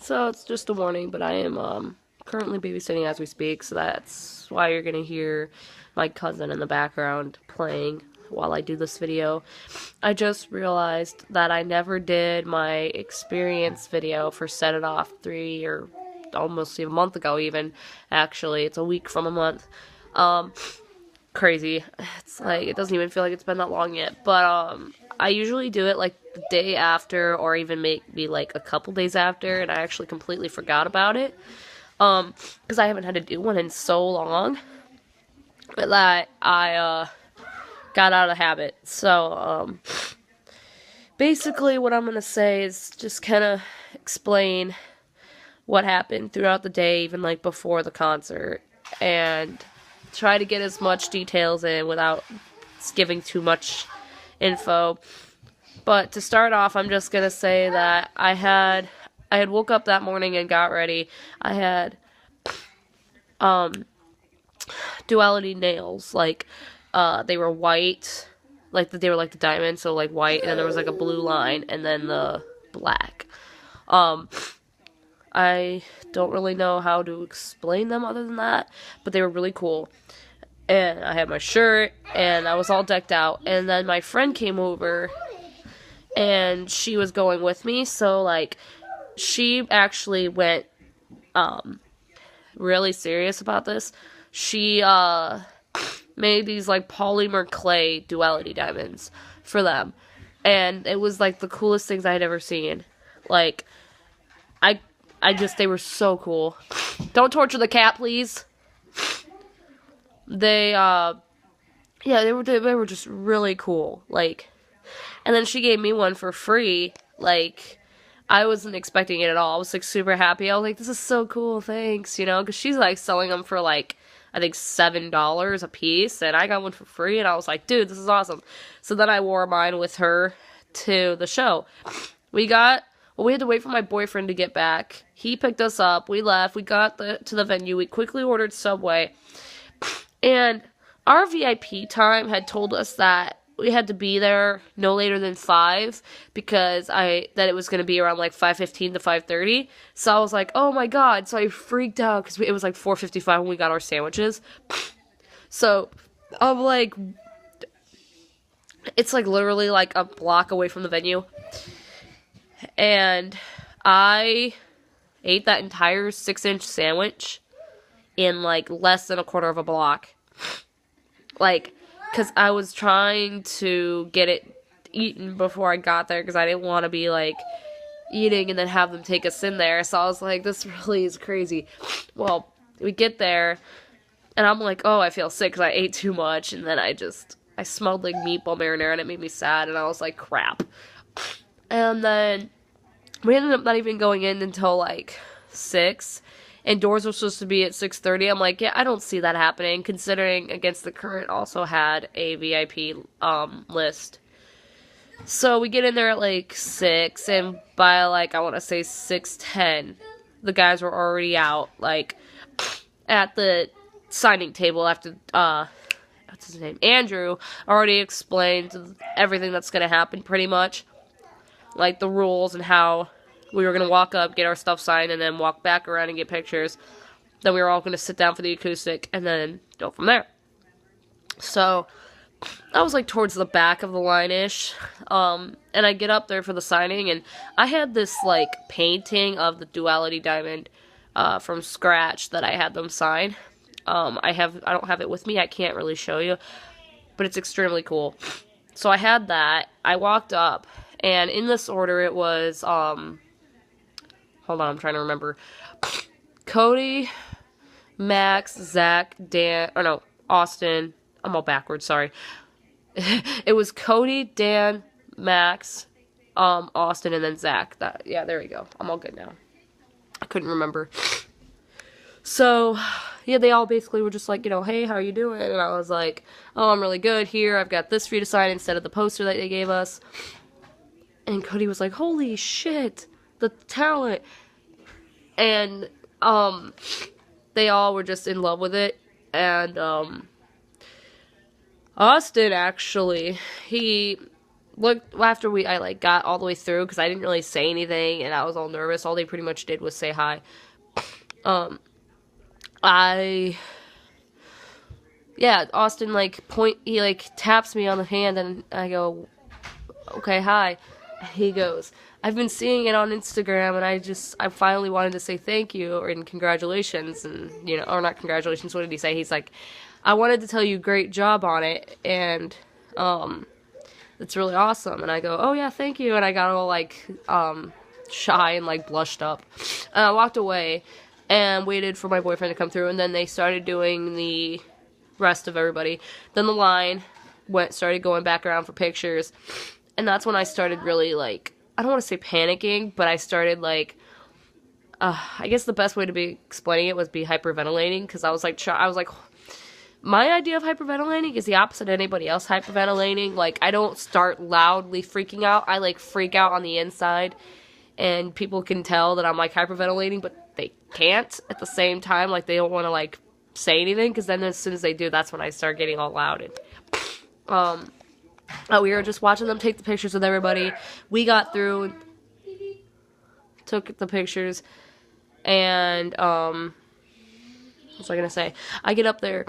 So it's just a warning, but I am currently babysitting as we speak, so that's why you're gonna hear my cousin in the background playing while I do this video. I just realized that I never did my experience video for Set It Off 3 or almost a month ago even. Actually, it's a week from a month. Crazy. It's like, it doesn't even feel like it's been that long yet, but I usually do it like the day after or even maybe like a couple days after, and I actually completely forgot about it. Because I haven't had to do one in so long that I got out of the habit. So, basically what I'm gonna say is just kind of explain what happened throughout the day, even like before the concert, and try to get as much details in without giving too much info. But to start off, I'm just gonna say that I had woke up that morning and got ready. I had duality nails, like they were white, like they were like the diamond, so like white, and then there was like a blue line, and then the black. I don't really know how to explain them other than that, but they were really cool. And I had my shirt, and I was all decked out, and then my friend came over, and she was going with me, so, like, she actually went, really serious about this. She, made these, like, polymer clay duality diamonds for them, and it was, like, the coolest things I had ever seen. Like, they were so cool. Don't torture the cat, please. They were just really cool. Like, and then she gave me one for free. Like, I wasn't expecting it at all. I was, like, super happy. I was like, this is so cool, thanks, you know? Because she's, like, selling them for, like, I think $7 a piece. And I got one for free, and I was like, dude, this is awesome. So then I wore mine with her to the show. We had to wait for my boyfriend to get back. He picked us up. We left. We got to the venue. We quickly ordered Subway. And our VIP time had told us that we had to be there no later than 5 because that it was going to be around like 5:15 to 5:30. So I was like, oh my god. So I freaked out because it was like 4:55 when we got our sandwiches. So I'm like, it's like literally like a block away from the venue. And I ate that entire 6-inch sandwich in like less than a quarter of a block. Like, because I was trying to get it eaten before I got there because I didn't want to be like eating and then have them take us in there. So I was like, this really is crazy. Well, we get there and I'm like, oh, I feel sick because I ate too much. And then I smelled like meatball marinara and it made me sad. And I was like, crap. And then we ended up not even going in until like 6. And doors were supposed to be at 6:30. I'm like, yeah, I don't see that happening, considering Against the Current also had a VIP list. So we get in there at like 6, and by like, I want to say 6:10, the guys were already out, like, at the signing table after, what's his name? Andrew already explained everything that's going to happen, pretty much. Like, the rules and how we were going to walk up, get our stuff signed, and then walk back around and get pictures. Then we were all going to sit down for the acoustic, and then go from there. So, I was, like, towards the back of the line-ish. And I get up there for the signing, and I had this, like, painting of the Duality Diamond from scratch that I had them sign. I don't have it with me. I can't really show you. But it's extremely cool. So, I had that. I walked up, and in this order, it was, hold on, I'm trying to remember. Cody, Max, Zach, Dan, or no, Austin. I'm all backwards, sorry. It was Cody, Dan, Max, Austin, and then Zach. Yeah, there we go. I'm all good now. I couldn't remember. So, yeah, they all basically were just like, you know, hey, how are you doing? And I was like, oh, I'm really good. Here, I've got this for you to sign instead of the poster that they gave us. And Cody was like, holy shit, the talent. And, they all were just in love with it. And, Austin, actually, he looked after I like got all the way through because I didn't really say anything and I was all nervous. All they pretty much did was say hi. Austin he like taps me on the hand and I go, okay, hi. He goes, I've been seeing it on Instagram and I finally wanted to say thank you and congratulations and, or not congratulations, what did he say? He's like, I wanted to tell you great job on it and, it's really awesome. And I go, oh yeah, thank you. And I got all shy and blushed up. And I walked away and waited for my boyfriend to come through and then they started doing the rest of everybody. Then the line started going back around for pictures. And that's when I started really I don't want to say panicking, but I started I guess the best way to be explaining it was be hyperventilating because I was like, my idea of hyperventilating is the opposite of anybody else hyperventilating. I don't start loudly freaking out. I freak out on the inside and people can tell that I'm hyperventilating, but they can't at the same time. They don't want to say anything because then as soon as they do, that's when I start getting all loud. And, we were just watching them take the pictures with everybody. We got through and took the pictures and, what was I gonna say? I get up there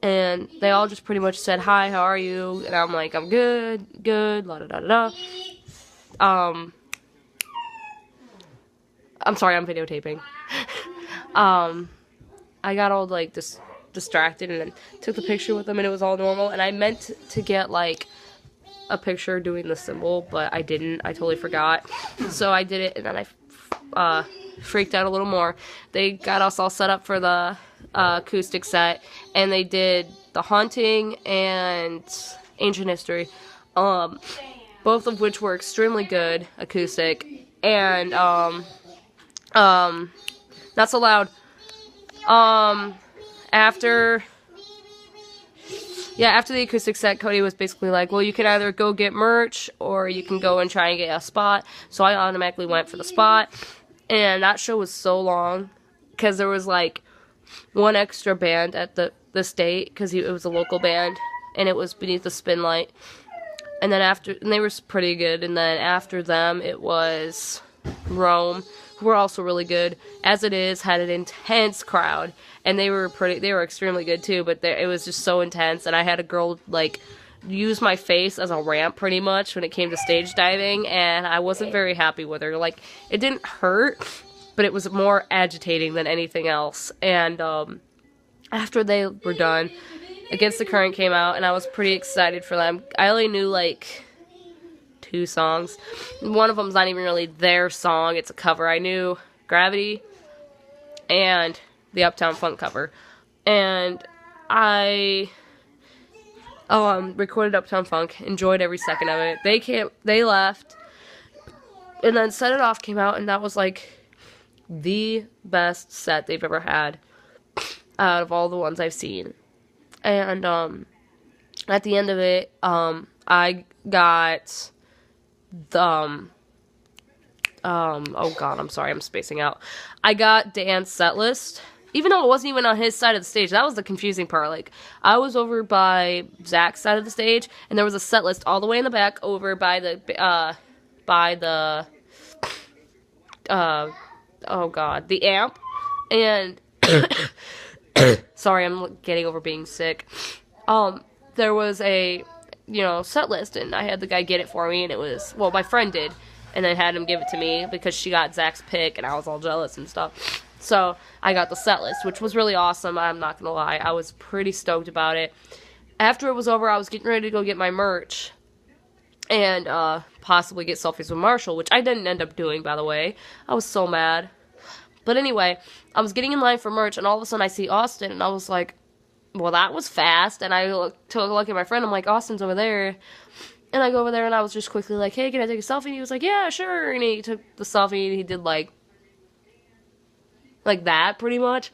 and they all just pretty much said, hi, how are you? And I'm like, I'm good, la da da da da. I'm sorry, I'm videotaping. I got all distracted and then took the picture with them and it was all normal. And I meant to get a picture doing the symbol, but I didn't. I totally forgot. So I did it and then I freaked out a little more. They got us all set up for the acoustic set and they did The Haunting and Ancient History, both of which were extremely good acoustic and not so loud. After the acoustic set, Cody was basically like, well, you can either go get merch or you can go and try and get a spot. So I automatically went for the spot. And that show was so long because there was one extra band at the state because it was a local band and it was Beneath the Spinlight. And then they were pretty good. And then after them, it was Rome, who were also really good. As It Is had an intense crowd. And they were extremely good too, but it was just so intense. And I had a girl use my face as a ramp pretty much when it came to stage diving, and I wasn't very happy with her. It didn't hurt, but it was more agitating than anything else. And after they were done, Against the Current came out, and I was pretty excited for them. I only knew 2 songs. One of them's not even really their song; it's a cover. I knew Gravity and the Uptown Funk cover, and I recorded Uptown Funk, enjoyed every second of it. They left, and then Set It Off came out, and that was the best set they've ever had out of all the ones I've seen. And at the end of it, I got the oh god, I'm sorry, I'm spacing out. I got Dan's set list. Even though it wasn't even on his side of the stage, that was the confusing part. I was over by Zach's side of the stage, and there was a set list all the way in the back over by the, oh god, the amp, and, sorry, I'm getting over being sick. There was a, set list, and I had the guy get it for me, and it was, well, my friend did, and then had him give it to me, because she got Zach's pick, and I was all jealous and stuff. So I got the set list, which was really awesome. I'm not gonna lie, I was pretty stoked about it. After it was over, I was getting ready to go get my merch and possibly get selfies with Marshall, which I didn't end up doing, by the way. I was so mad. But anyway, I was getting in line for merch, and all of a sudden I see Austin, and I was like, well, that was fast. And I took a look at my friend. I'm like, Austin's over there. And I go over there, and I was just quickly like, hey, can I take a selfie? And he was like, yeah, sure. And he took the selfie, and he did like that, pretty much.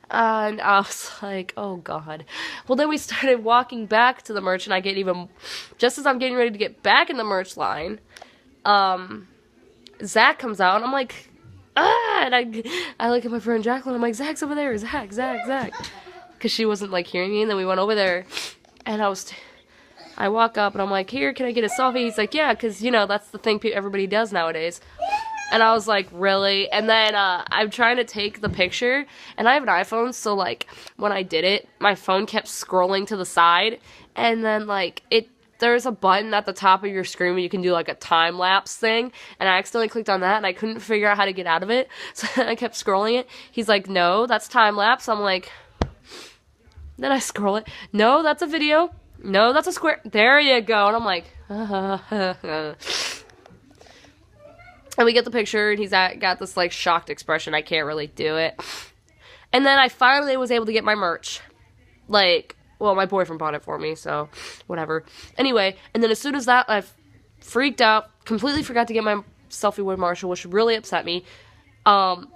And I was like, oh, God. Well, then we started walking back to the merch, and I get even... Just as I'm getting ready to get back in the merch line, Zach comes out, and I'm like, ah! And I look at my friend Jacqueline, I'm like, Zach's over there, Zach. Because she wasn't, hearing me, and then we went over there, and I was... I walk up and I'm like, here, can I get a selfie? He's like, yeah, because, you know, that's the thing everybody does nowadays. And I was like, really? And then I'm trying to take the picture, and I have an iPhone, so, like, when I did it, my phone kept scrolling to the side, and then, like, there's a button at the top of your screen where you can do, like, a time-lapse thing, and I accidentally clicked on that, and I couldn't figure out how to get out of it, so I kept scrolling it. He's like, no, that's time-lapse. I'm like, then I scroll it. No, that's a video. No, that's a square. There you go. And I'm like, and we get the picture, and he's got this, like, shocked expression. I can't really do it. And then I finally was able to get my merch. Like, well, my boyfriend bought it for me, so whatever. Anyway, and then as soon as that, I freaked out, completely forgot to get my selfie with Marshall, which really upset me. And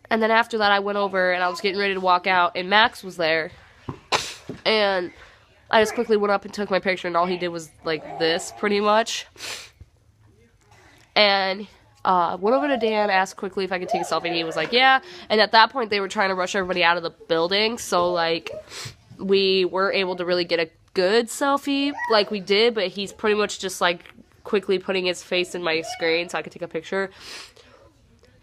then after that, I went over, and I was getting ready to walk out, and Max was there. And I just quickly went up and took my picture, and all he did was, like, this, pretty much. And went over to Dan, asked quickly if I could take a selfie, and he was like, yeah. And at that point, they were trying to rush everybody out of the building, so, like, we were able to really get a good selfie, like we did, but he's pretty much just, like, quickly putting his face in my screen so I could take a picture.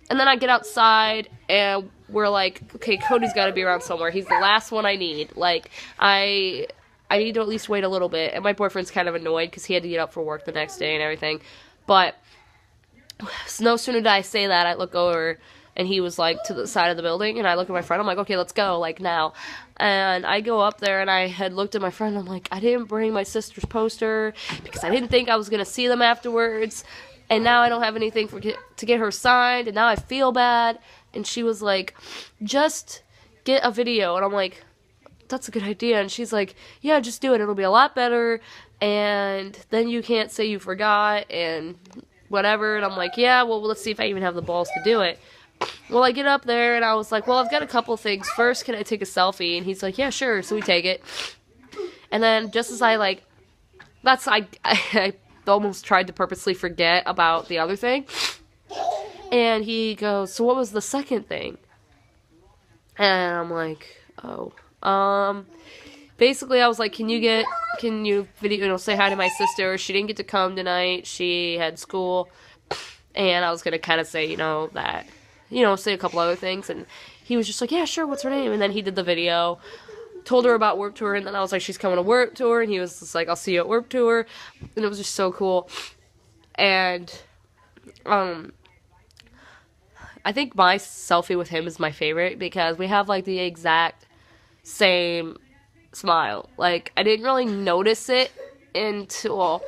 And then I get outside, and we're like, okay, Cody's got to be around somewhere. He's the last one I need. Like, I need to at least wait a little bit. And my boyfriend's kind of annoyed because he had to get up for work the next day and everything. But no sooner did I say that, I look over, and he was, like, to the side of the building. And I look at my friend. I'm like, okay, let's go, like, now. And I go up there, and I had looked at my friend. I'm like, I didn't bring my sister's poster because I didn't think I was going to see them afterwards. And now I don't have anything to get her signed, and now I feel bad. And she was like, just get a video. And I'm like, that's a good idea. And she's like, yeah, just do it. It'll be a lot better. And then you can't say you forgot and whatever. And I'm like, yeah, well, let's see if I even have the balls to do it. Well, I get up there, and I was like, well, I've got a couple things. First, can I take a selfie? And he's like, yeah, sure. So we take it. And then just as I almost tried to purposely forget about the other thing. And he goes, so what was the second thing? And I'm like, oh. Basically I was like, can you video, say hi to my sister? She didn't get to come tonight. She had school. And I was going to kind of say, that, say a couple other things. And he was just like, yeah, sure, what's her name? And then he did the video. Told her about Warped Tour, and then I was like, she's coming to Warped Tour, and he was just like, I'll see you at Warped Tour, and it was just so cool. And I think my selfie with him is my favorite because we have, like, the exact same smile. Like, I didn't really notice it until,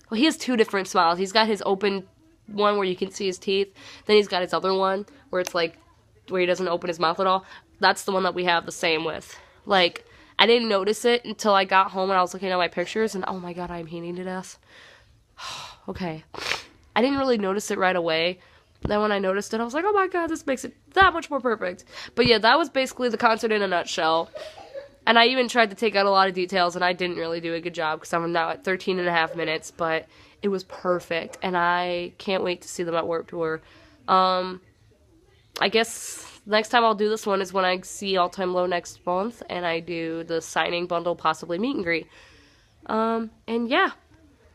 well, he has two different smiles. He's got his open one where you can see his teeth, then he's got his other one where it's like, where he doesn't open his mouth at all. That's the one that we have the same with. Like, I didn't notice it until I got home and I was looking at my pictures, and oh my god, I'm hating to death. Okay. I didn't really notice it right away. Then when I noticed it, I was like, oh my god, this makes it that much more perfect. But yeah, that was basically the concert in a nutshell. And I even tried to take out a lot of details, and I didn't really do a good job because I'm now at 13 and a half minutes, but it was perfect, and I can't wait to see them at Warped Tour. I guess next time I'll do this one is when I see All Time Low next month, and I do the signing bundle, possibly meet and greet. And yeah.